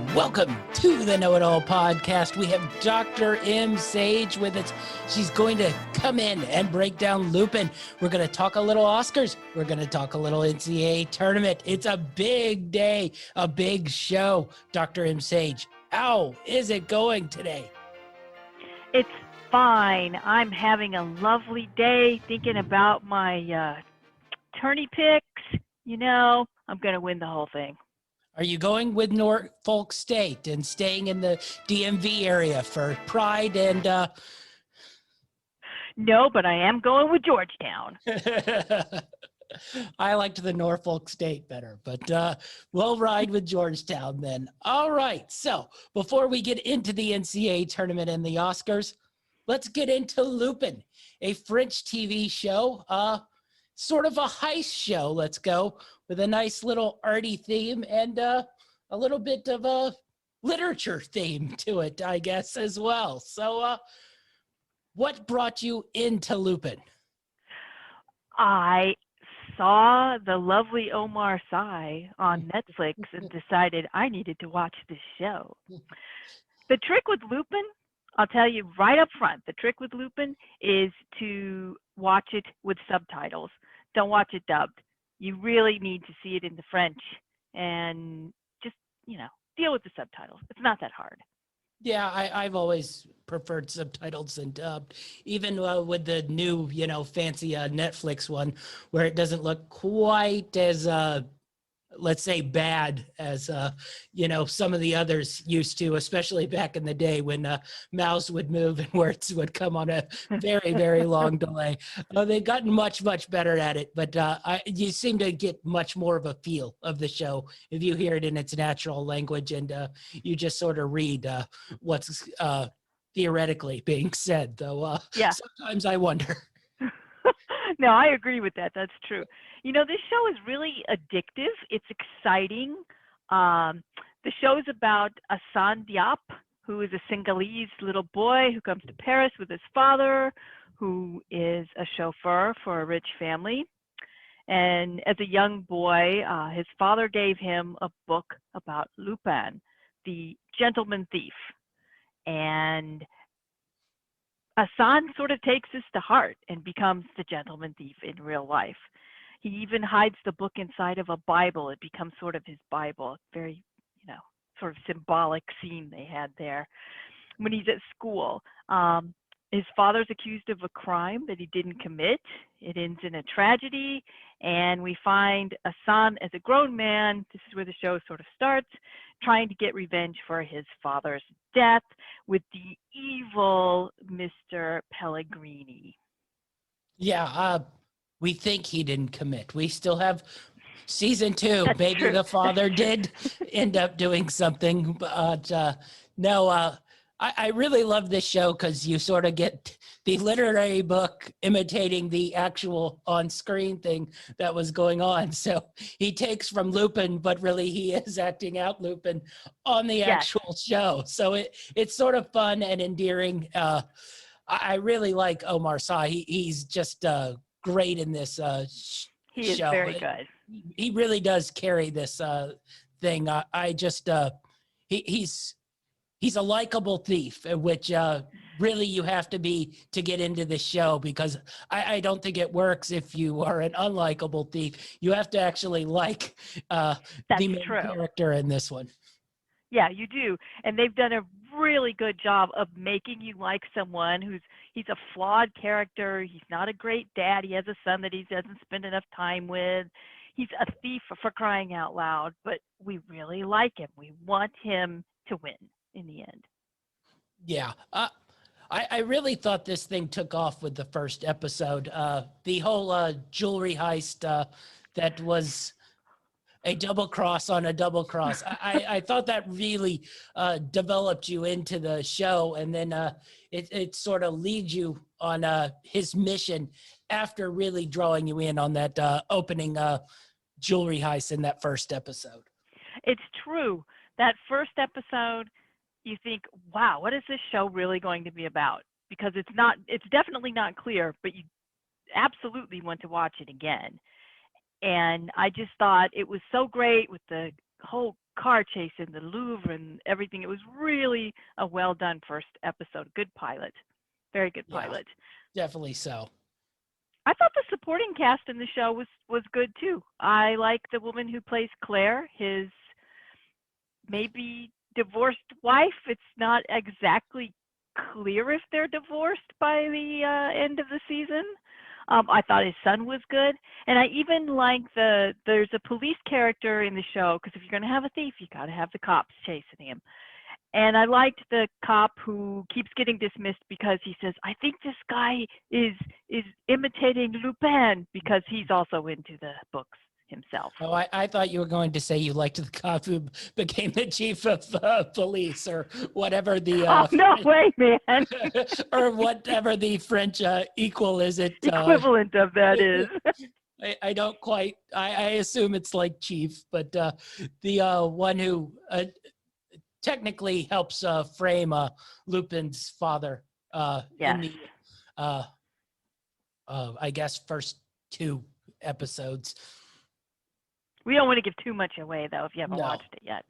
Welcome to the Know It All podcast. We have Dr. M. Sage with us. She's going to come in and break down Lupin. We're going to talk a little Oscars. We're going to talk a little NCAA tournament. It's a big day, a big show. Dr. M. Sage, how is it going today? It's fine. I'm having a lovely day thinking about my tourney picks. You know, I'm going to win the whole thing. Are you going with Norfolk State and staying in the DMV area for pride and No, but I am going with Georgetown. I liked the Norfolk State better, but we'll ride with Georgetown then. All right, so before we get into the NCAA tournament and the Oscars, let's get into Lupin, a French TV show, sort of a heist show. Let's go with a nice little arty theme and a little bit of a literature theme to it, I guess, as well. So what brought you into Lupin? I saw the lovely Omar Sy on Netflix and decided I needed to watch this show. The trick with Lupin, I'll tell you right up front, the trick with Lupin is to watch it with subtitles. Don't watch it dubbed. You really need to see it in the French and just, deal with the subtitles. It's not that hard. Yeah, I've always preferred subtitles and dubbed, even with the new, fancy Netflix one, where it doesn't look quite as, let's say, bad as, some of the others used to, especially back in the day when mouths would move and words would come on a very, very long delay. They've gotten much, much better at it, but you seem to get much more of a feel of the show if you hear it in its natural language and you just sort of read what's theoretically being said, though Yeah. sometimes I wonder. No, I agree with that. That's true. This show is really addictive. It's exciting. The show is about Hassan Diop, who is a Senegalese little boy who comes to Paris with his father, who is a chauffeur for a rich family. And as a young boy, his father gave him a book about Lupin, the gentleman thief. And Hassan sort of takes this to heart and becomes the gentleman thief in real life. He even hides the book inside of a Bible. It becomes sort of his Bible. Very, sort of symbolic scene they had there. When he's at school, his father's accused of a crime that he didn't commit. It ends in a tragedy, and we find Hassan as a grown man. This is where the show sort of starts, trying to get revenge for his father's death with the evil Mr. Pellegrini. Yeah, we think he didn't commit. We still have season 2. That's Maybe true. the father did end up doing something, but no, I really love this show because you sort of get the literary book imitating the actual on-screen thing that was going on. So he takes from Lupin, but really he is acting out Lupin on the actual show. So it's sort of fun and endearing. I really like Omar Sy. He's just great in this show. He is very good. He really does carry this thing. He's a likable thief, which really you have to be to get into the show, because I don't think it works if you are an unlikable thief. You have to actually like the main character in this one. Yeah, you do. And they've done a really good job of making you like someone he's a flawed character. He's not a great dad. He has a son that he doesn't spend enough time with. He's a thief for crying out loud, but we really like him. We want him to win in the end. Yeah. I really thought this thing took off with the first episode. The whole jewelry heist that was a double cross on a double cross. I thought that really developed you into the show, and then it sort of leads you on his mission after really drawing you in on that opening jewelry heist in that first episode. It's true. That first episode, you think, wow, what is this show really going to be about? Because it's definitely not clear, but you absolutely want to watch it again. And I just thought it was so great with the whole car chase in the Louvre and everything. It was really a well done first episode. Good pilot. Very good Yeah, pilot. definitely so. I thought the supporting cast in the show was good too. I like the woman who plays Claire, his maybe divorced wife. It's not exactly clear if they're divorced by the end of the season. I thought his son was good, and I even like there's a police character in the show, because if you're going to have a thief, you got to have the cops chasing him. And I liked the cop who keeps getting dismissed because he says, "I think this guy is imitating Lupin," because he's also into the books himself. Oh, I thought you were going to say you liked the cop who became the chief of police, or whatever the Oh no way, man! or whatever the French equal is. It Equivalent of that is. I don't quite. I assume it's like chief, but the one who technically helps frame Lupin's father in Yes. the I guess first 2 episodes. We don't want to give too much away, though, if you haven't No. watched it yet.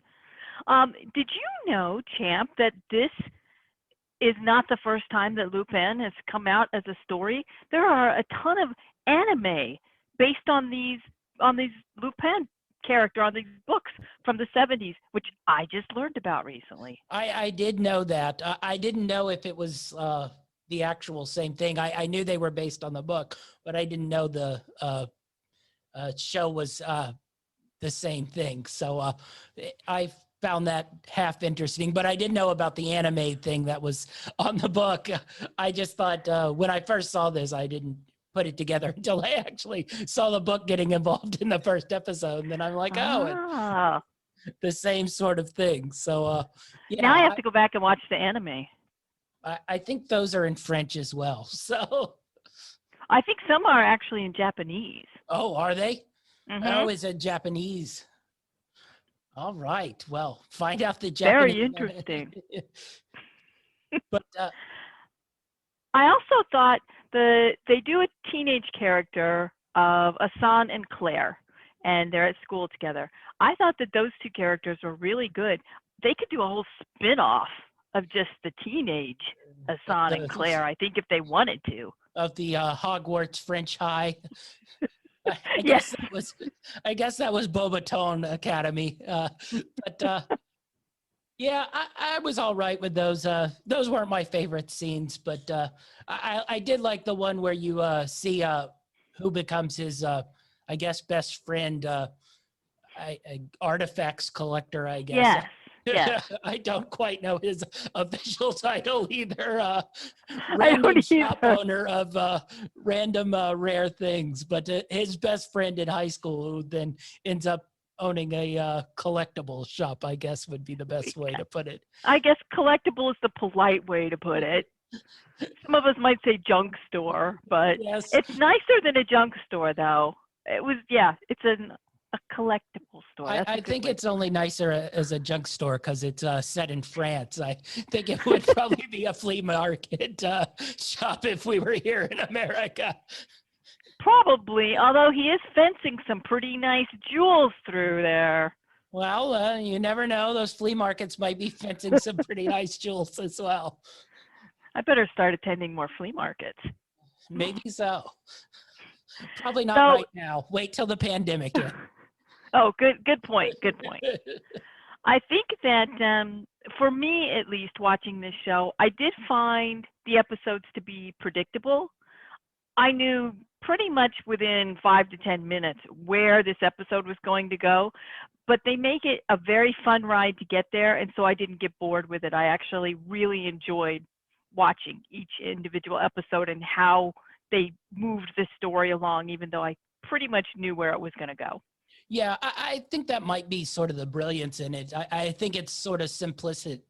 Did you know, Champ, that this is not the first time that Lupin has come out as a story? There are a ton of anime based on these Lupin character, on these books from the 70s, which I just learned about recently. I did know that. I didn't know if it was the actual same thing. I knew they were based on the book, but I didn't know the show was the same thing. So I found that half interesting, but I didn't know about the anime thing that was on the book. I just thought when I first saw this, I didn't put it together until I actually saw the book getting involved in the first episode. And then I'm like, oh, the same sort of thing. So yeah. Now I have to go back and watch the anime. I think those are in French as well. So I think some are actually in Japanese. oh, are they? Mm-hmm. Oh, is it Japanese? All right. Well, find out the Japanese. Very interesting. But I also thought they do a teenage character of Asan and Claire, and they're at school together. I thought that those 2 characters were really good. They could do a whole spin-off of just the teenage Asan and Claire, I think, if they wanted to. Of the Hogwarts French High. I Yes. guess that was Bobaton Academy. But yeah, I was all right with those. Those weren't my favorite scenes, but I did like the one where you see who becomes his, I guess, best friend, artifacts collector, I guess. Yes. Yes. I don't quite know his official title either. I Random don't shop either. owner of random rare things, but his best friend in high school, who then ends up owning a collectible shop, I guess would be the best way to put it. I guess collectible is the polite way to put it. Some of us might say junk store, but Yes. it's nicer than a junk store, though. It was, yeah, it's a collectible store. I think it's only nicer as a junk store because it's set in France. I think it would probably be a flea market shop if we were here in America. Probably, although he is fencing some pretty nice jewels through there. Well, you never know. Those flea markets might be fencing some pretty nice jewels as well. I better start attending more flea markets. Maybe so. Probably not So- right now. Wait till the pandemic ends. Oh, good point. Good point. I think that for me, at least, watching this show, I did find the episodes to be predictable. I knew pretty much within 5 to 10 minutes where this episode was going to go, but they make it a very fun ride to get there, and so I didn't get bored with it. I actually really enjoyed watching each individual episode and how they moved the story along, even though I pretty much knew where it was going to go. Yeah, I think that might be sort of the brilliance in it. I think it's sort of simplistic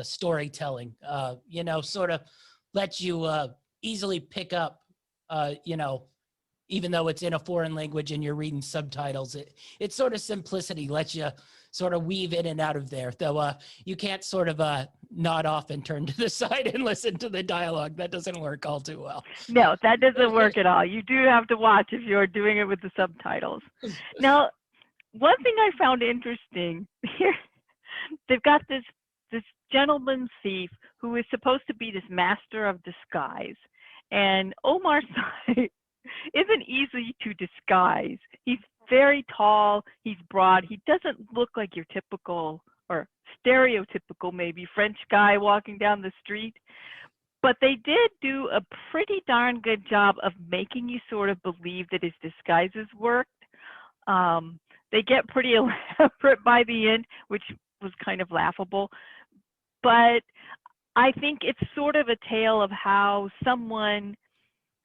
storytelling, sort of lets you easily pick up, even though it's in a foreign language and you're reading subtitles, it's sort of simplicity lets you sort of weave in and out of there, though you can't sort of nod off and turn to the side and listen to the dialogue. That doesn't work all too well. No, that doesn't work at all. You do have to watch if you're doing it with the subtitles. Now, one thing I found interesting here, they've got this gentleman thief who is supposed to be this master of disguise, and Omar Sy isn't easy to disguise. He's very tall, he's broad, he doesn't look like your typical or stereotypical maybe French guy walking down the street. But they did do a pretty darn good job of making you sort of believe that his disguises worked. They get pretty elaborate by the end, which was kind of laughable. But I think it's sort of a tale of how someone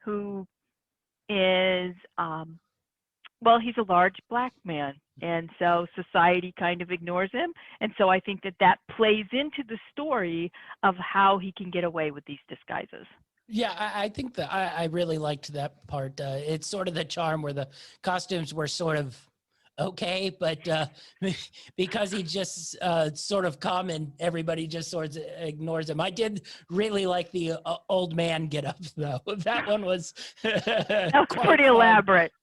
who is, well, he's a large black man, and so society kind of ignores him. And so I think that that plays into the story of how he can get away with these disguises. Yeah, I think that I really liked that part. It's sort of the charm where the costumes were sort of okay, but because he just sort of common, everybody just sort of ignores him. I did really like the old man get up though. That one was That was quite pretty fun. elaborate.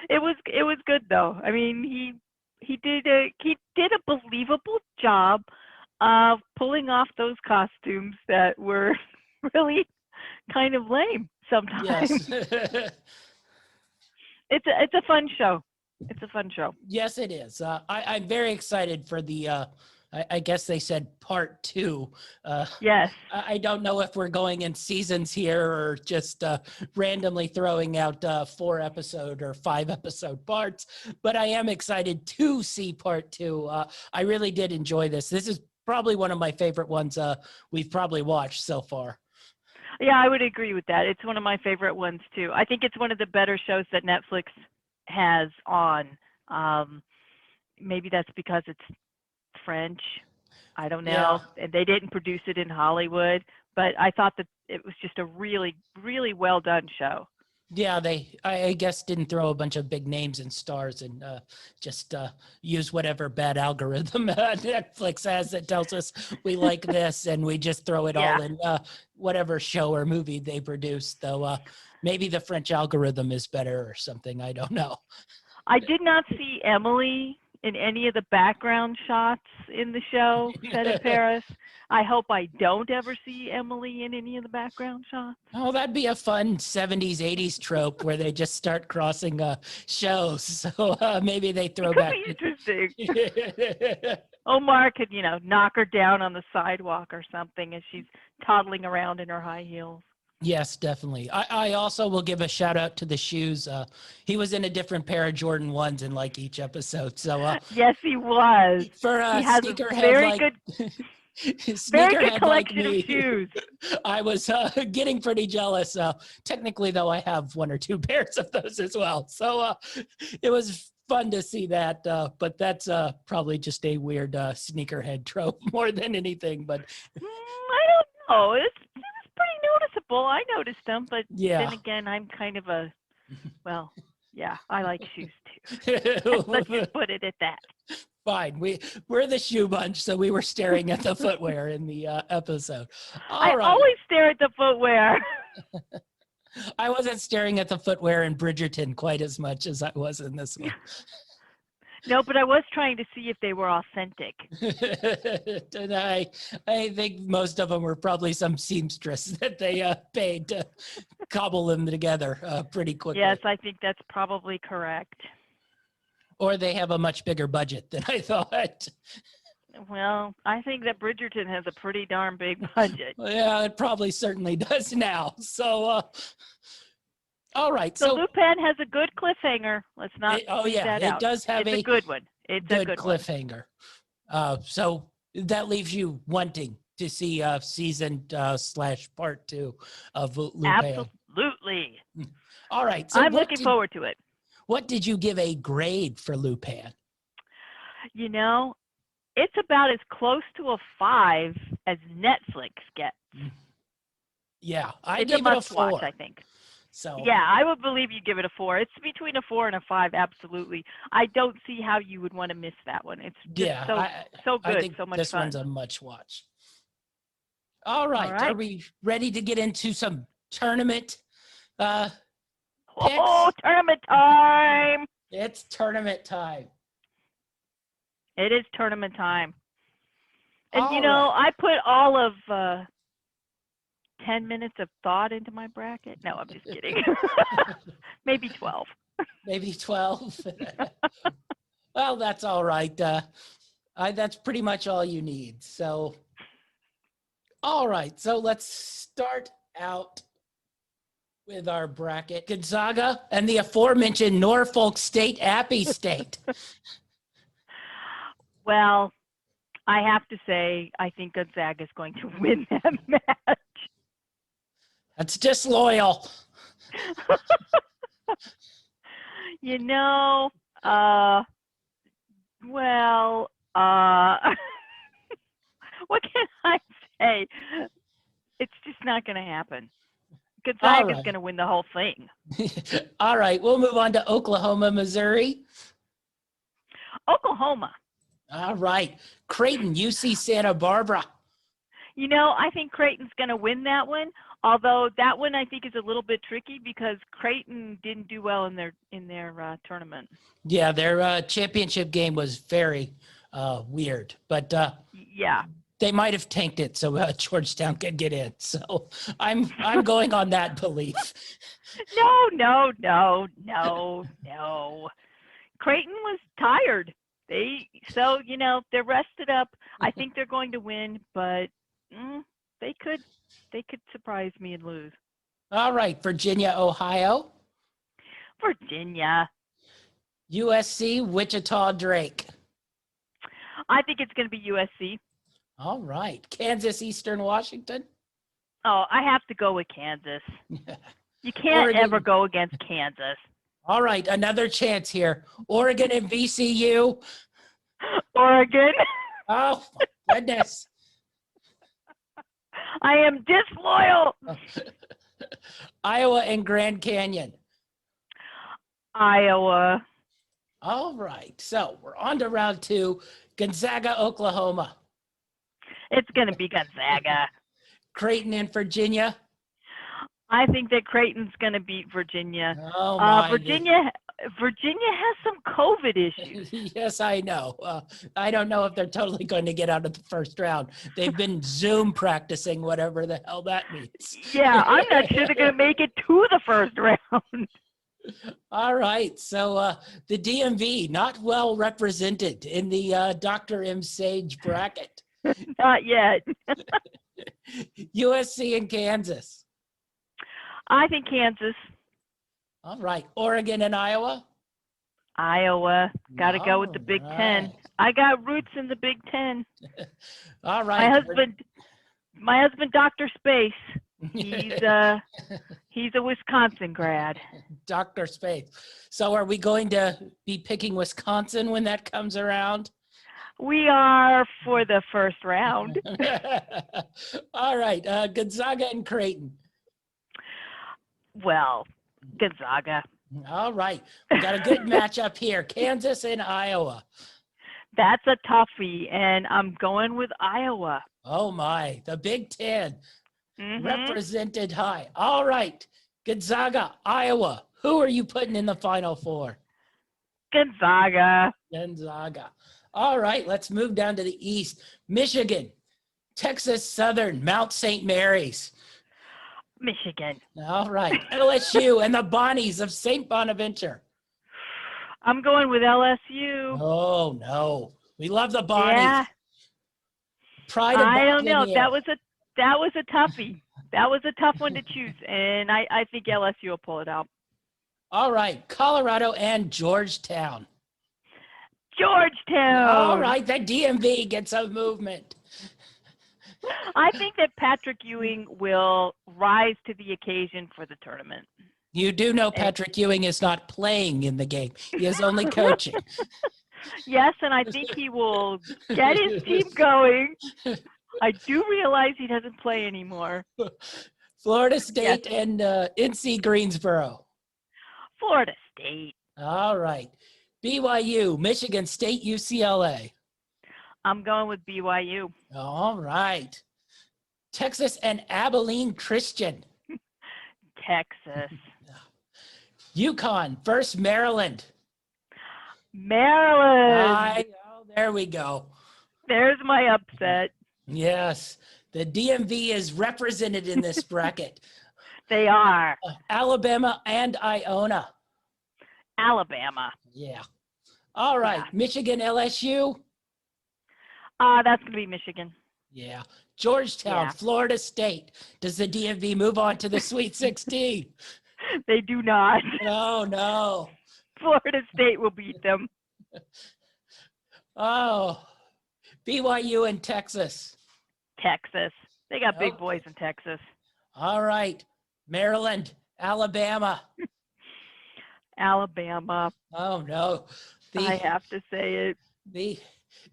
It was good though. I mean, he did a believable job of pulling off those costumes that were really kind of lame sometimes. Yes. It's a fun show. It's a fun show. Yes, it is. I'm very excited for the, I guess they said part 2. Yes. I don't know if we're going in seasons here or just randomly throwing out 4-episode or 5-episode parts, but I am excited to see part 2. I really did enjoy this. This is probably one of my favorite ones we've probably watched so far. Yeah, I would agree with that. It's one of my favorite ones too. I think it's one of the better shows that Netflix has on. Maybe that's because it's French. I don't know. Yeah. And they didn't produce it in Hollywood, but I thought that it was just a really, really well done show. Yeah, I guess, didn't throw a bunch of big names and stars and just use whatever bad algorithm Netflix has that tells us we like this, and we just throw it Yeah. all in whatever show or movie they produce. Though maybe the French algorithm is better or something. I don't know. I did not see Emily in any of the background shots in the show set in Paris. I hope I don't ever see Emily in any of the background shots. Oh, that'd be a fun 70s, 80s trope where they just start crossing shows. So maybe they throw It could back. be interesting. Omar could, knock her down on the sidewalk or something as she's toddling around in her high heels. Yes, definitely. I also will give a shout out to the shoes. He was in a different pair of Jordan 1s in like each episode. So Yes, he was. for a He has a sneakerhead very like good, very good sneakerhead like collection me, of shoes. I was getting pretty jealous. Technically, though, I have 1 or 2 pairs of those as well. So it was fun to see that. But that's probably just a weird sneakerhead trope more than anything. But I don't know. It was pretty noticeable. I noticed them, but yeah. then again, I'm kind of a, well, yeah, I like shoes too. Let's just put it at that. Fine. We're the shoe bunch, so we were staring at the footwear in the episode. I All right. always stare at the footwear. I wasn't staring at the footwear in Bridgerton quite as much as I was in this one. No, but I was trying to see if they were authentic. And I think most of them were probably some seamstress that they paid to cobble them together pretty quickly. Yes, I think that's probably correct. Or they have a much bigger budget than I thought. Well, I think that Bridgerton has a pretty darn big budget. Yeah, it probably certainly does now. So, all right. So Lupin has a good cliffhanger. Let's not leave that out. It does have it's a good one. It's a good cliffhanger. So that leaves you wanting to see season / part 2 of Lupin. Absolutely. All right. So I'm looking forward to it. What did you give a grade for Lupin? It's about as close to a 5 as Netflix gets. Yeah, I It's gave a it a must 4. watch, I think. So yeah, I would believe you give it a 4. It's between a 4 and a 5, absolutely. I don't see how you would want to miss that one. It's just so good, I think so much this fun. one's a much watch. All right. Are we ready to get into some tournament picks? Oh, tournament time! It's tournament time. It is tournament time. And, All right. I put all of 10 minutes of thought into my bracket. No, I'm just kidding. Maybe 12. Maybe 12. Well, that's all right. That's pretty much all you need. So, all right. So let's start out with our bracket. Gonzaga and the aforementioned Norfolk State Appy State. Well, I have to say, I think Gonzaga is going to win that match. That's disloyal. you know, uh, well, uh, what can I say? It's just not going to happen. Gonzaga is going to win the whole thing. All right, we'll move on to Oklahoma, Missouri. Oklahoma. All right, Creighton, UC Santa Barbara. I think Creighton's going to win that one. Although that one I think is a little bit tricky because Creighton didn't do well in their tournament. Yeah, their championship game was very weird, but yeah, they might have tanked it so Georgetown could get in. So I'm going on that belief. No. Creighton was tired. They're rested up. I think they're going to win, but they could surprise me and lose. All right, Virginia, Ohio. Virginia. USC, Wichita, Drake. I think it's going to be USC. All right, Kansas, Eastern Washington. Oh, I have to go with Kansas. You can't ever go against Kansas. All right, another chance here. Oregon and VCU. Oregon. Oh, my goodness. I am disloyal. Iowa and Grand Canyon. Iowa. All right, so we're on to round 2. Gonzaga, Oklahoma. It's going to be Gonzaga. Creighton and Virginia. I think that Creighton's going to beat Virginia. Oh my! Virginia has some COVID issues. Yes, I know. I don't know if they're totally going to get out of the first round. They've been Zoom practicing, whatever the hell that means. Yeah, I'm not sure they're going to make it to the first round. All right, so the DMV not well represented in the Dr. M. Sage bracket. Not yet. USC and Kansas. I think Kansas. All right, Oregon and Iowa. Iowa. Got to go with the Big Ten. I got roots in the Big Ten. All right. My husband, Dr. Space. He's a Wisconsin grad. Dr. Space. So are we going to be picking Wisconsin when that comes around? We are for the first round. All right, Gonzaga and Creighton. Well, Gonzaga. All right, we got a good matchup here. Kansas and Iowa. That's a toughie, and I'm going with Iowa. Oh my, the Big Ten represented high. All right, Gonzaga, Iowa. Who are you putting in the Final Four? Gonzaga. Gonzaga. All right, let's move down to the East. Michigan, Texas Southern, Mount St. Mary's. Michigan. All right, LSU and the Bonnies of St. Bonaventure. I'm going with LSU. Oh no, we love the Bonnies. Yeah. Pride of I don't know. Buccaneer. That was a toughie. That was a tough one to choose, and I think LSU will pull it out. All right, Colorado and Georgetown. Georgetown. All right, the DMV gets a movement. I think that Patrick Ewing will rise to the occasion for the tournament. You do know Patrick Ewing is not playing in the game. He is only coaching. Yes, and I think he will get his team going. I do realize he doesn't play anymore. Florida State and NC Greensboro. Florida State. All right. BYU, Michigan State, UCLA. I'm going with BYU. All right. Texas and Abilene Christian. Texas. UConn, First Maryland. Maryland. Oh, there we go. There's my upset. Yes, the DMV is represented in this bracket. They are. Alabama and Iona. Alabama. Yeah. All right. Yeah. Michigan, LSU. That's going to be Michigan. Yeah. Georgetown, Yeah. Florida State. Does the DMV move on to the Sweet 16? They do not. Oh, no. Florida State will beat them. Oh, BYU and Texas. Texas. They got big Okay. boys in Texas. All right. Maryland, Alabama. Alabama. Oh, no. I have to say it.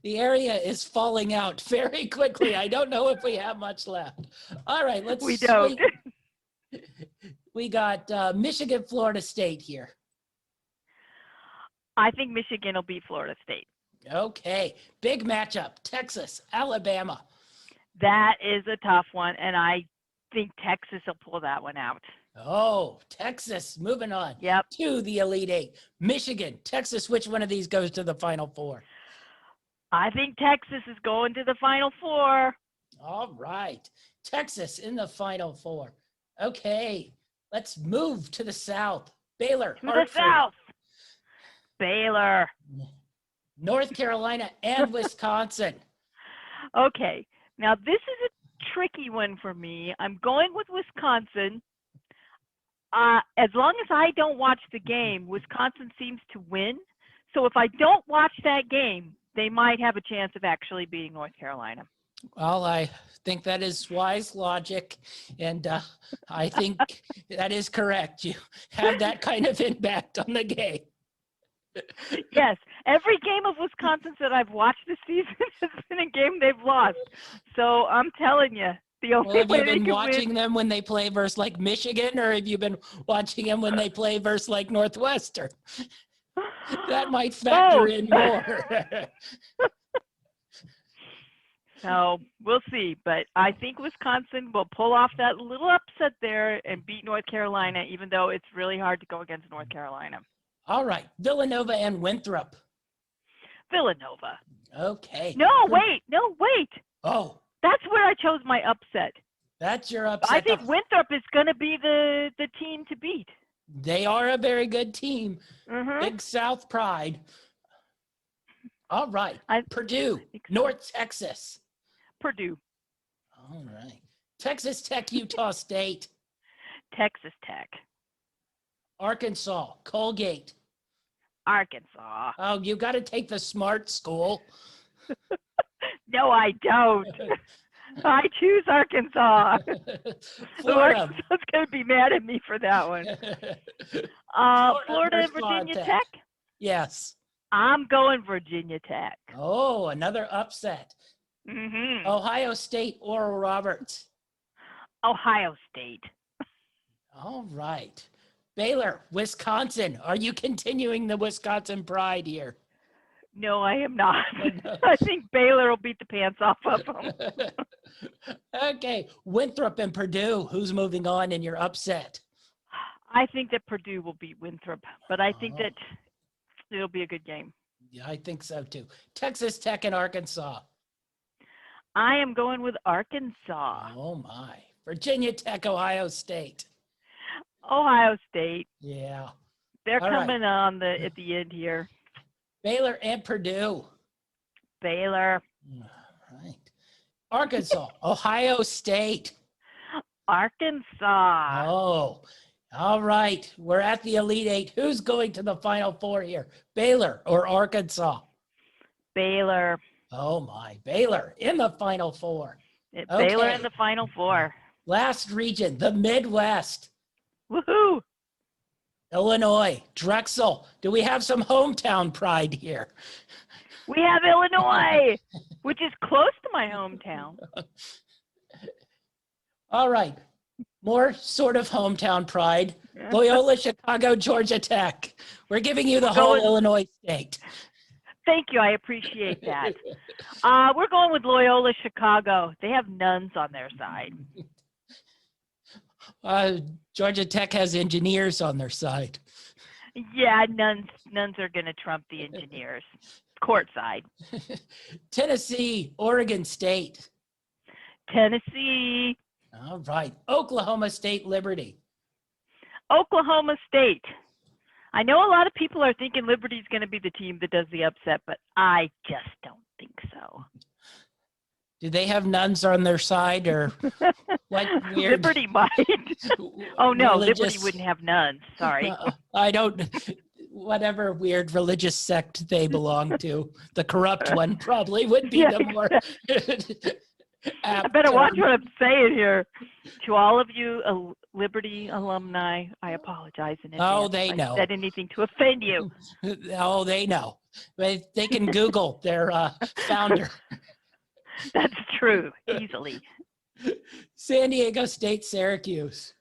The area is falling out very quickly. I don't know if we have much left. All right, let's We don't. We got Michigan, Florida State here. I think Michigan will beat Florida State. Okay, big matchup. Texas, Alabama. That is a tough one, and I think Texas will pull that one out. Oh, Texas, moving on. Yep. To the Elite Eight. Michigan, Texas, which one of these goes to the Final Four? I think Texas is going to the Final Four. All right, Texas in the Final Four. Okay, let's move to the South. Baylor, To the South. Baylor. North Carolina, and Wisconsin. Okay, now this is a tricky one for me. I'm going with Wisconsin. As long as I don't watch the game, Wisconsin seems to win. So if I don't watch that game, they might have a chance of actually beating North Carolina. Well, I think that is wise logic, and I think that is correct. You have that kind of impact on the game. Yes, every game of Wisconsin's that I've watched this season has been a game they've lost. So I'm telling you, the only Well, have way you they been can watching win. them when they play versus like Michigan, or have you been watching them when they play versus like Northwestern? That might factor Both. in more. So we'll see, but I think Wisconsin will pull off that little upset there and beat North Carolina, even though it's really hard to go against North Carolina. All right, Villanova and Winthrop. Villanova. Okay. No, wait. Oh, That's where I chose my upset. that's your upset. I think Winthrop is going to be the team to beat. They are a very good team. Mhm. Big South pride. All right. Purdue, think so. North Texas. Purdue. All right. Texas Tech, Utah State. Texas Tech. Arkansas, Colgate. Arkansas. Oh, you got to take the smart school. No, I don't. I choose Arkansas. Florida. Arkansas's going to be mad at me for that one. Florida, Virginia Tech? Yes. I'm going Virginia Tech. Oh, another upset. Mm-hmm. Ohio State, Oral Roberts. Ohio State. All right. Baylor, Wisconsin. Are you continuing the Wisconsin pride here? No, I am not. I think Baylor will beat the pants off of them. Okay. Winthrop and Purdue. Who's moving on in your upset? I think that Purdue will beat Winthrop, but I think that it'll be a good game. Yeah, I think so too. Texas Tech and Arkansas. I am going with Arkansas. Oh my. Virginia Tech, Ohio State. Ohio State. Yeah. They're All right. coming on at the end here. Baylor and Purdue. Baylor. All right. Arkansas, Ohio State. Arkansas. Oh, all right. We're at the Elite Eight. Who's going to the Final Four here? Baylor or Arkansas? Baylor. Oh my, Baylor in the Final Four. Baylor Okay. in the Final Four. Last region, the Midwest. Woohoo! Illinois, Drexel. Do we have some hometown pride here? We have Illinois, which is close to my hometown. All right. More sort of hometown pride. Loyola, Chicago, Georgia Tech. We're giving you the whole Illinois state. Thank you. I appreciate that. We're going with Loyola Chicago. They have nuns on their side. Georgia Tech has engineers on their side. Yeah, nuns are going to trump the engineers. Courtside. Tennessee, Oregon State. Tennessee, All right. Oklahoma State, Liberty. Oklahoma State. I know a lot of people are thinking Liberty's going to be the team that does the upset, but I just don't think so. Do they have nuns on their side or what weird Liberty might. Oh no, Liberty religious- wouldn't have nuns. Sorry. I don't, whatever weird religious sect they belong to, the corrupt one probably would be Yeah, the more I apt better watch term. what I'm saying here. To all of you Liberty alumni, I apologize in advance. Oh, they if know. I said anything to offend you. Oh, they know. They can Google their founder. That's true, easily. San Diego State, Syracuse.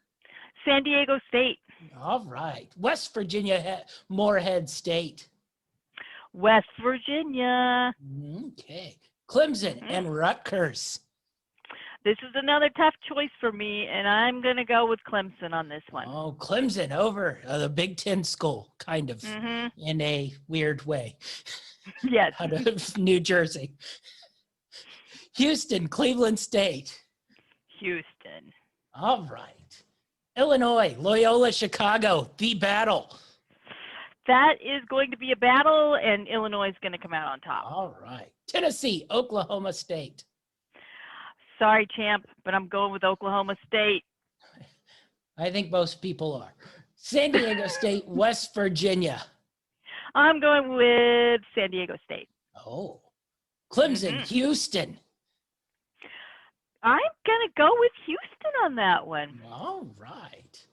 San Diego State, All right. West Virginia, Moorhead State. West Virginia. Okay. Clemson and Rutgers. This is another tough choice for me, and I'm going to go with Clemson on this one. Oh, Clemson over the Big Ten school, kind of, in a weird way, Yes. out of New Jersey. Houston, Cleveland State. Houston. All right. Illinois, Loyola, Chicago, the battle. That is going to be a battle, and Illinois is going to come out on top. All right. Tennessee, Oklahoma State. Sorry, champ, but I'm going with Oklahoma State. I think most people are. San Diego State, West Virginia. I'm going with San Diego State. Oh. Clemson, Houston. I'm going to go with Houston on that one. All right.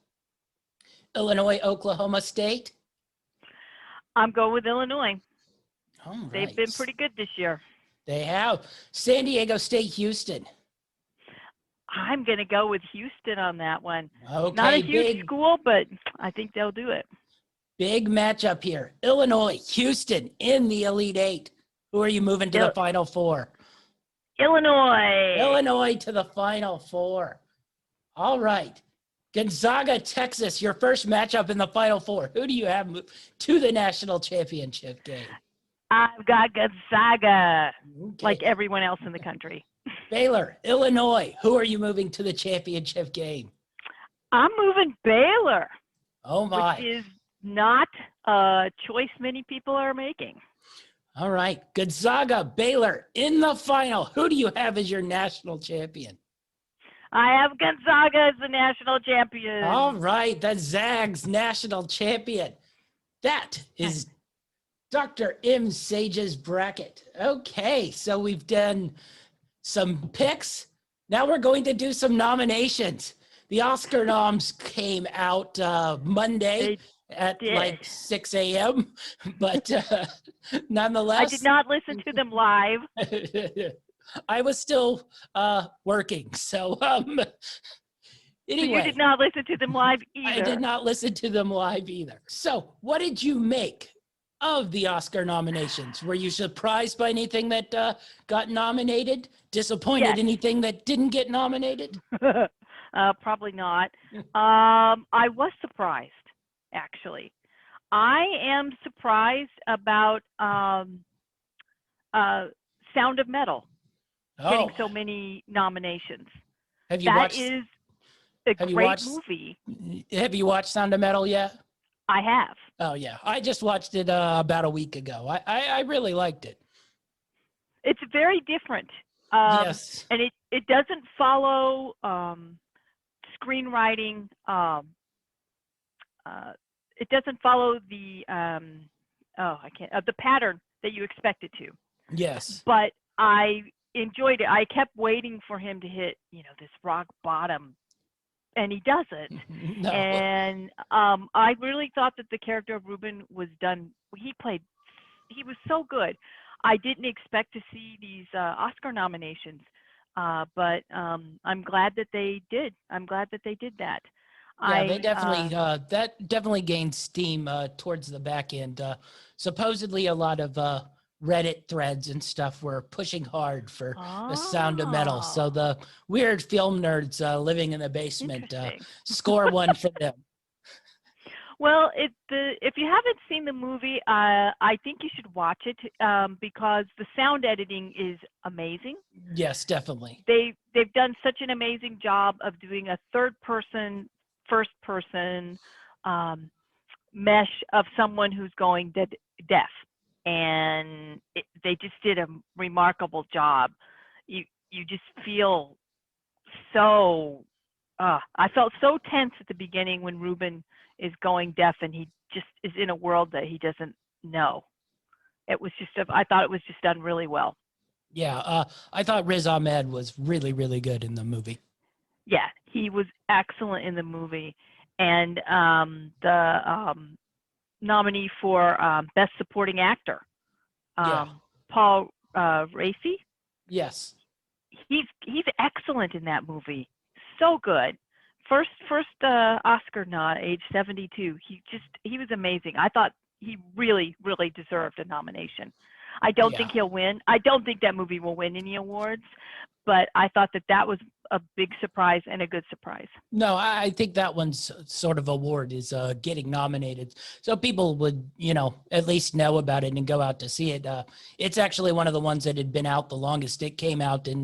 Illinois, Oklahoma State. I'm going with Illinois. All right. They've been pretty good this year. They have. San Diego State, Houston. I'm going to go with Houston on that one. Okay, Not a huge school, but I think they'll do it. big matchup here. Illinois, Houston in the Elite Eight. Who are you moving to the Final Four? Illinois. Illinois to the Final Four. All right. Gonzaga, Texas, your first matchup in the Final Four. Who do you have to the national championship game? I've got Gonzaga, Okay. like everyone else in the country. Baylor, Illinois. Who are you moving to the championship game? I'm moving Baylor, Oh, my. which is not a choice many people are making. All right. Gonzaga, Baylor in the final. Who do you have as your national champion? I have Gonzaga as the national champion. All right. The Zags national champion. That is Dr. M. Sage's bracket. Okay. So we've done some picks. Now we're going to do some nominations. The Oscar noms came out Monday at like 6 a.m. But nonetheless, I did not listen to them live. I was still working. So anyway. So you did not listen to them live either. I did not listen to them live either. So what did you make of the Oscar nominations? Were you surprised by anything that got nominated? Disappointed Yes. anything that didn't get nominated? Probably not. I was surprised, actually. I am surprised about Sound of Metal getting so many nominations. Have you That watched? is a have you great watched- movie. Have you watched Sound of Metal yet? I have. Oh yeah, I just watched it about a week ago. I really liked it. It's very different. Yes. And it doesn't follow screenwriting. It doesn't follow the the pattern that you expect it to. Yes. But I enjoyed it. I kept waiting for him to hit, this rock bottom, and he doesn't. No. And I really thought that the character of Ruben was done. He was so good. I didn't expect to see these Oscar nominations, but I'm glad that they did. I'm glad that they did that. Yeah, they definitely that definitely gained steam towards the back end. Supposedly, a lot of Reddit threads and stuff were pushing hard for the Sound of Metal. So the weird film nerds living in the basement Interesting. score one for them. Well, if you haven't seen the movie, I think you should watch it because the sound editing is amazing. Yes, definitely. They've done such an amazing job of doing a third person, first person mesh of someone who's going deaf, and they just did a remarkable job. You just feel so. I felt so tense at the beginning when Ruben is going deaf and he just is in a world that he doesn't know. It was just, I thought it was just done really well. Yeah, I thought Riz Ahmed was really, really good in the movie. Yeah, he was excellent in the movie. And the nominee for Best Supporting Actor, Yeah. Paul Raci, Yes. he's excellent in that movie. So good. First Oscar nod, age 72. He was amazing. I thought he really deserved a nomination. I don't Yeah. think he'll win. I don't think that movie will win any awards, but I thought that was a big surprise and a good surprise. No, I think that one's sort of award is getting nominated, so people would, at least know about it and go out to see it. It's actually one of the ones that had been out the longest. It came out in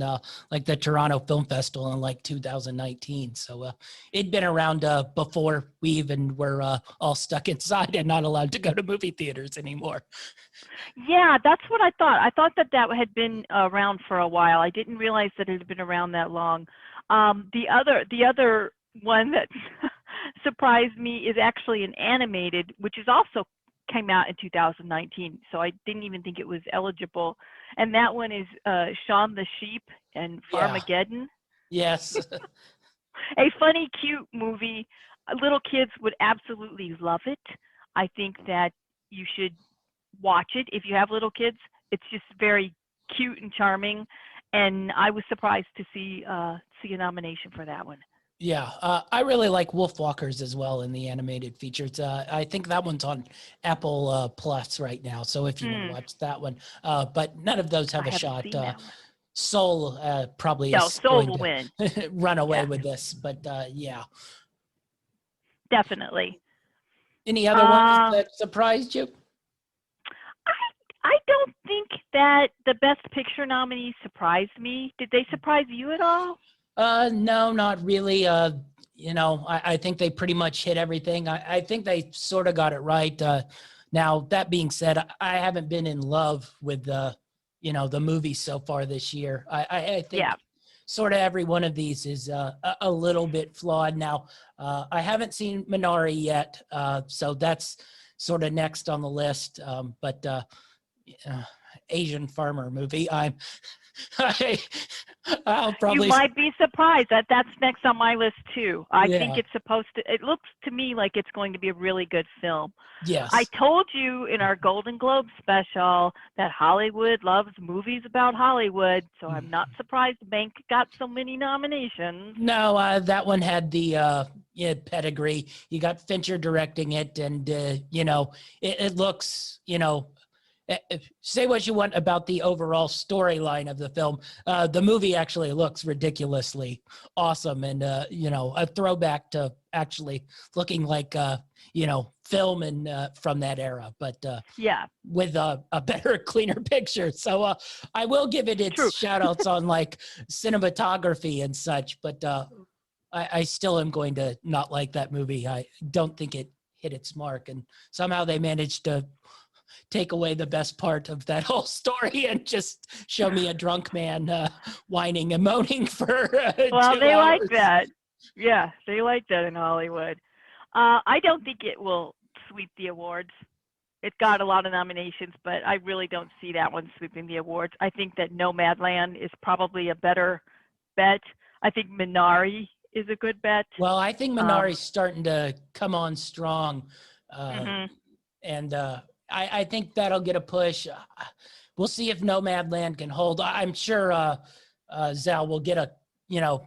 like the Toronto Film Festival in like 2019, so it'd been around before we even were all stuck inside and not allowed to go to movie theaters anymore. Yeah, that's what I thought. I thought that had been around for a while. I didn't realize that it had been around that long. The other one that surprised me is actually an animated, which is also came out in 2019. So I didn't even think it was eligible. And that one is Shaun the Sheep and Farmageddon. Yes. A funny, cute movie. Little kids would absolutely love it. I think that you should watch it if you have little kids. It's just very cute and charming, and I was surprised to see a nomination for that one. Yeah, I really like Wolf Walkers as well in the animated features. I think that one's on Apple Plus right now, so if you want to watch that one, but none of those have I a haven't shot. seen that one. Soul probably No, is Soul going will to win. run away Yeah, with this, but yeah. definitely. Any other ones that surprised you? I don't think that the Best Picture nominees surprised me. Did they surprise you at all? No, not really. I think they pretty much hit everything. I think they sort of got it right. Now, that being said, I haven't been in love with the movies so far this year. I think sort of every one of these is a little bit flawed. Now, I haven't seen Minari yet, so that's sort of next on the list. But Asian Farmer movie, I'll You probably. might be surprised that's next on my list too. I think Yeah. it looks to me like it's going to be a really good film. Yes. I told you in our Golden Globe special that Hollywood loves movies about Hollywood, so I'm not surprised Mank got so many nominations. No, that one had the pedigree. You got Fincher directing it, and it looks, say what you want about the overall storyline of the film. The movie actually looks ridiculously awesome, and a throwback to actually looking like film and from that era, but with a better, cleaner picture. So I will give it its shout outs on like cinematography and such, but I still am going to not like that movie. I don't think it hit its mark, and somehow they managed to take away the best part of that whole story and just show me a drunk man whining and moaning for 2 hours. They like that. Yeah, they like that in Hollywood. I don't think it will sweep the awards. It got a lot of nominations, but I really don't see that one sweeping the awards. I think that Nomadland is probably a better bet. I think Minari is a good bet. Well, I think Minari's starting to come on strong. And I think that'll get a push. We'll see if Nomadland can hold. I'm sure Zal will get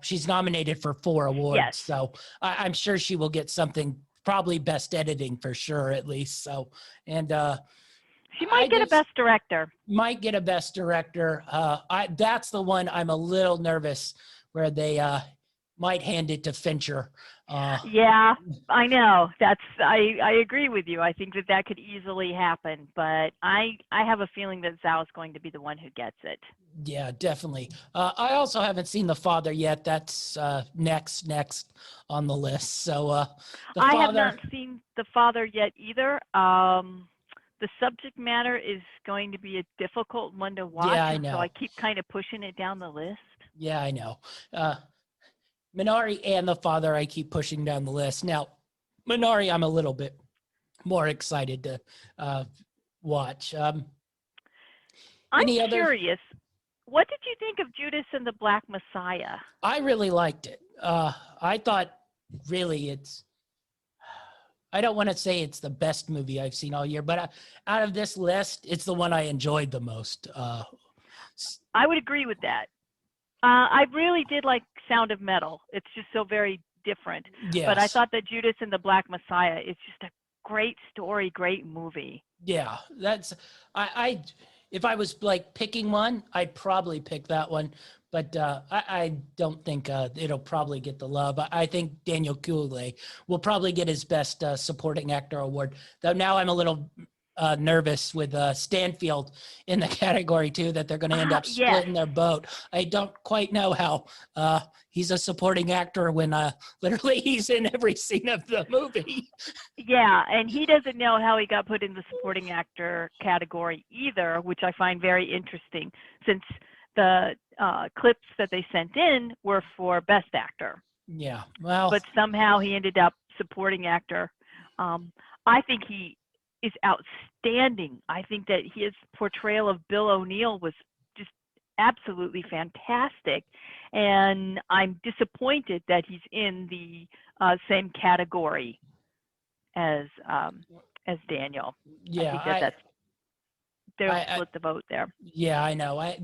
she's nominated for 4 awards. Yes. So I'm sure she will get something, probably best editing for sure, at least. So, and she might get a best director. Might get a best director. That's the one I'm a little nervous where they might hand it to Fincher. Yeah, I know. I agree with you. I think that could easily happen, but I have a feeling that Zhao is going to be the one who gets it. Yeah, definitely. I also haven't seen The Father yet. That's next on the list. So The I have Father. not seen The Father yet either. The subject matter is going to be a difficult one to watch, Yeah, I and so I know. keep kind of pushing it down the list. Yeah, I know. Minari and The Father, I keep pushing down the list. Now, Minari, I'm a little bit more excited to watch. I'm Any other? curious, what did you think of Judas and the Black Messiah? I really liked it. I thought really I don't want to say it's the best movie I've seen all year, but out of this list, it's the one I enjoyed the most. I would agree with that. I really did like Sound of Metal. It's just so very different. But I Yes. thought that Judas and the Black Messiah is just a great story, great movie. Yeah, that's I if I was like picking one, I'd probably pick that one. But I don't think it'll probably get the love. I think Daniel Craig will probably get his best supporting actor award. Though now I'm a little nervous with Stanfield in the category too, that they're going to end up Yes. splitting their boat. I don't quite know how he's a supporting actor when literally he's in every scene of the movie. Yeah, and he doesn't know how he got put in the supporting actor category either, which I find very interesting since the clips that they sent in were for Best Actor. Yeah, well, But somehow he ended up supporting actor. I think he is outstanding. I think that his portrayal of Bill O'Neill was just absolutely fantastic. And I'm disappointed that he's in the same category as Daniel. yeah, I think they'll I split the vote there. yeah, I know. I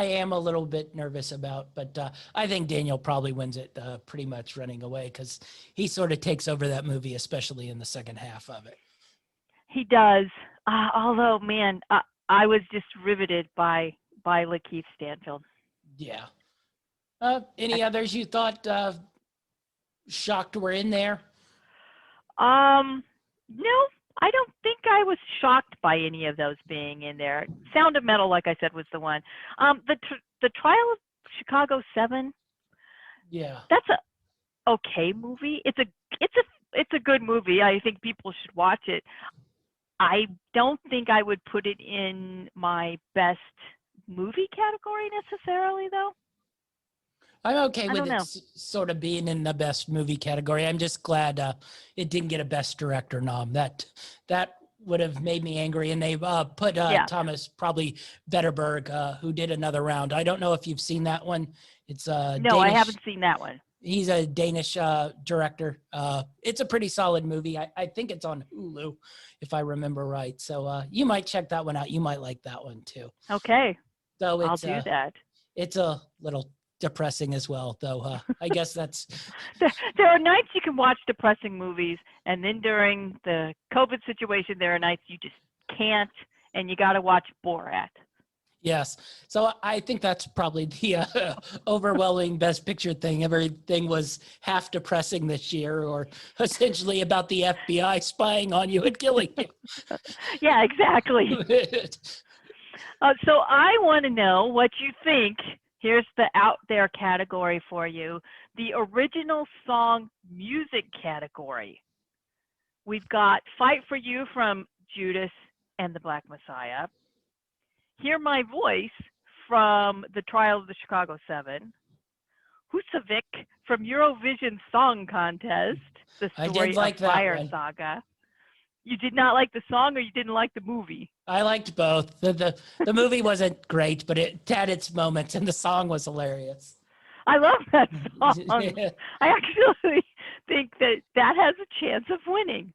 am a little bit nervous about, but I think Daniel probably wins it pretty much running away because he sort of takes over that movie, especially in the second half of it. He does. Although, man, I was just riveted by Lakeith Stanfield. Yeah. Any others you thought shocked were in there? No, I don't think I was shocked by any of those being in there. Sound of Metal, like I said, was the one. The Trial of Chicago 7. Yeah. That's a okay movie. It's a good movie. I think people should watch it. I don't think I would put it in my best movie category necessarily, though. I'm okay with don't it know. sort of being in the best movie category. I'm just glad it didn't get a best director nom. That would have made me angry. And they put Yeah. Thomas probably Vetterberg, who did Another Round. I don't know if you've seen that one. It's No, Danish. I haven't seen that one. He's a Danish director. It's a pretty solid movie. I think it's on Hulu, if I remember right. So you might check that one out. You might like that one too. Okay. So I'll do that. It's a little depressing as well, though. I guess that's there are nights you can watch depressing movies, and then during the COVID situation, there are nights you just can't, and you got to watch Borat. yes. So I think that's probably the overwhelming best picture thing. Everything was half depressing this year, or essentially about the FBI spying on you and killing you. Yeah, exactly. So I want to know what you think. Here's the out there category for you. The original song music category. We've got Fight for You from Judas and the Black Messiah. Hear My Voice from The Trial of the Chicago 7. Husavik from Eurovision Song Contest, the story like of that Fire one. Saga. You did not like the song, or you didn't like the movie? I liked both. The movie wasn't great, but it had its moments, and the song was hilarious. I love that song. Yeah. I actually think that has a chance of winning.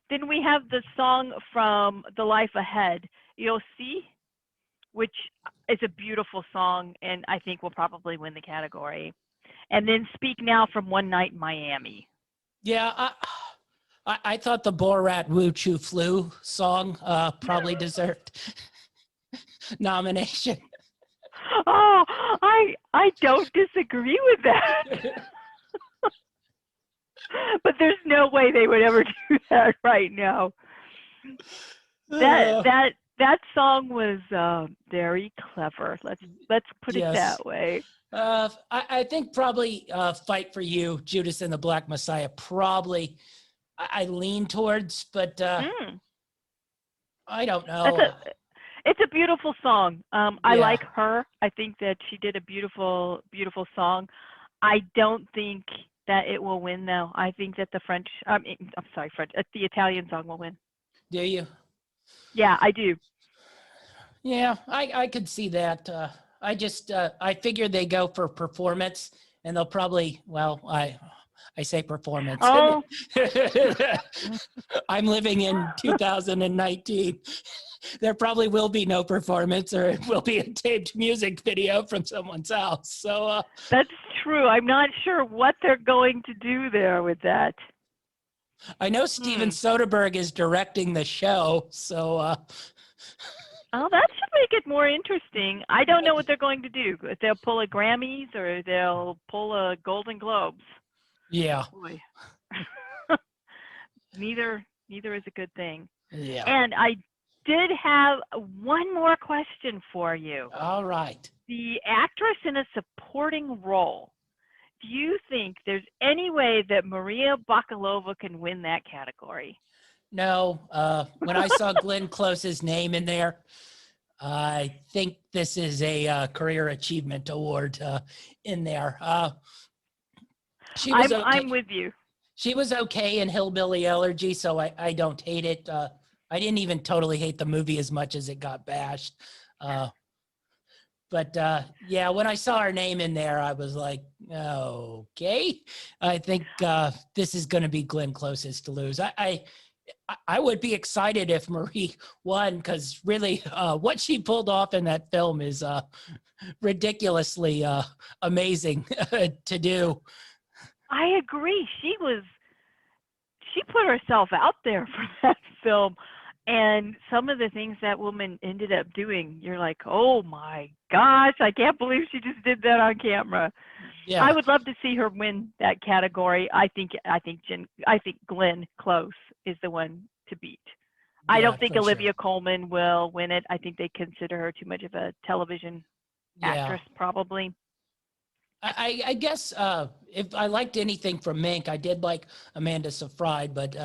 Then we have the song from The Life Ahead, You'll See, which is a beautiful song, and I think will probably win the category. And then Speak Now from One Night in Miami. Yeah, I thought the Borat Woo Choo Flu song probably deserved nomination. Oh, I don't disagree with that. But there's no way they would ever do that right now. That Uh, that that song was very clever. Let's put it yes. that way. I think probably Fight for You, Judas and the Black Messiah, probably I lean towards, but Mm, I don't that's know. a it's a beautiful song. I Yeah. like her. I think that she did a beautiful song. I don't think that it will win though. I think that the French, I'm sorry, French, the Italian song will win. Do you? Yeah, I do. Yeah, I could see that. I figured they go for performance, and they'll probably, well, I say performance. Oh, I'm living in 2019. There probably will be no performance, or it will be a taped music video from someone's house. So that's true. I'm not sure what they're going to do there with that. I know Steven Hmm. Soderbergh is directing the show, so Oh, that should make it more interesting. I don't know what they're going to do. If they'll pull a Grammys or they'll pull a Golden Globes. yeah, Boy. Neither is a good thing. yeah. And I did have one more question for you. All right. The actress in a supporting role. Do you think there's any way that Maria Bakalova can win that category? No, when I saw Glenn Close's name in there, I think this is a career achievement award in there. She was I'm okay. with you. She was okay in Hillbilly Elegy, so I don't hate it. I didn't even totally hate the movie as much as it got bashed. But yeah, when I saw her name in there, I was like, okay. I think this is going to be Glenn Close's to lose. I would be excited if Marie won, because really what she pulled off in that film is ridiculously amazing to do. I agree. She put herself out there for that film, and some of the things that woman ended up doing, you're like, oh my gosh, I can't believe she just did that on camera. Yeah, I would love to see her win that category. I think Glenn Close is the one to beat. I yeah, don't think for sure. Olivia Colman will win it. I think they consider her too much of a television Yeah. actress, probably. I guess if I liked anything from Mink, I did like Amanda Seyfried, but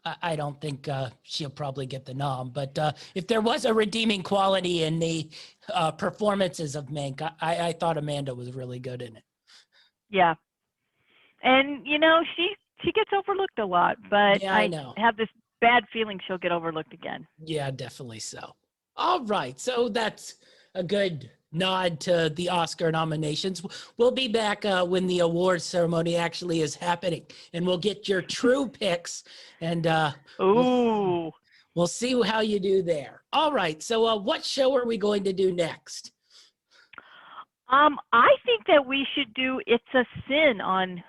I don't think she'll probably get the nom. But if there was a redeeming quality in the performances of Mink, I thought Amanda was really good in it. Yeah, and she gets overlooked a lot, but Yeah, I I know. have this bad feeling she'll get overlooked again. Yeah, definitely so. All right. So that's a good nod to the Oscar nominations. We'll be back when the awards ceremony actually is happening, and we'll get your true picks, and we'll, Ooh. we'll see how you do there. All right. So what show are we going to do next? I think that we should do It's a Sin on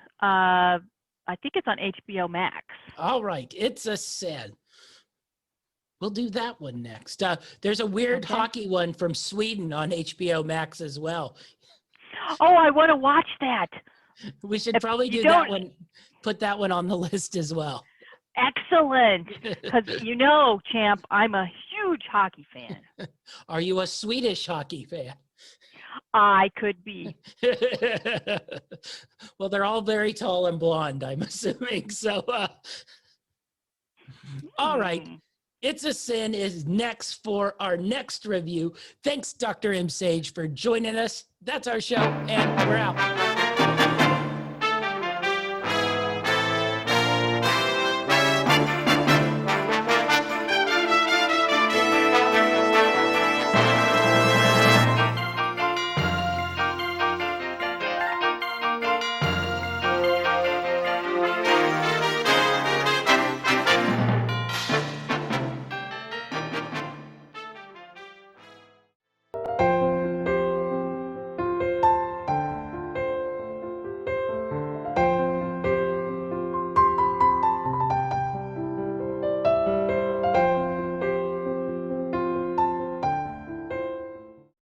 I think it's on HBO Max. All right. It's a Sin. We'll do that one next. There's a weird Okay. hockey one from Sweden on HBO Max as well. Oh, I want to watch that. We should If probably you do that don't, one, put that one on the list as well. excellent. Because champ, I'm a huge hockey fan. Are you a Swedish hockey fan? I could be. Well, they're all very tall and blonde, I'm assuming. So, all right. Hmm. It's a Sin is next for our next review. Thanks, Dr. M. Sage, for joining us. That's our show, and we're out.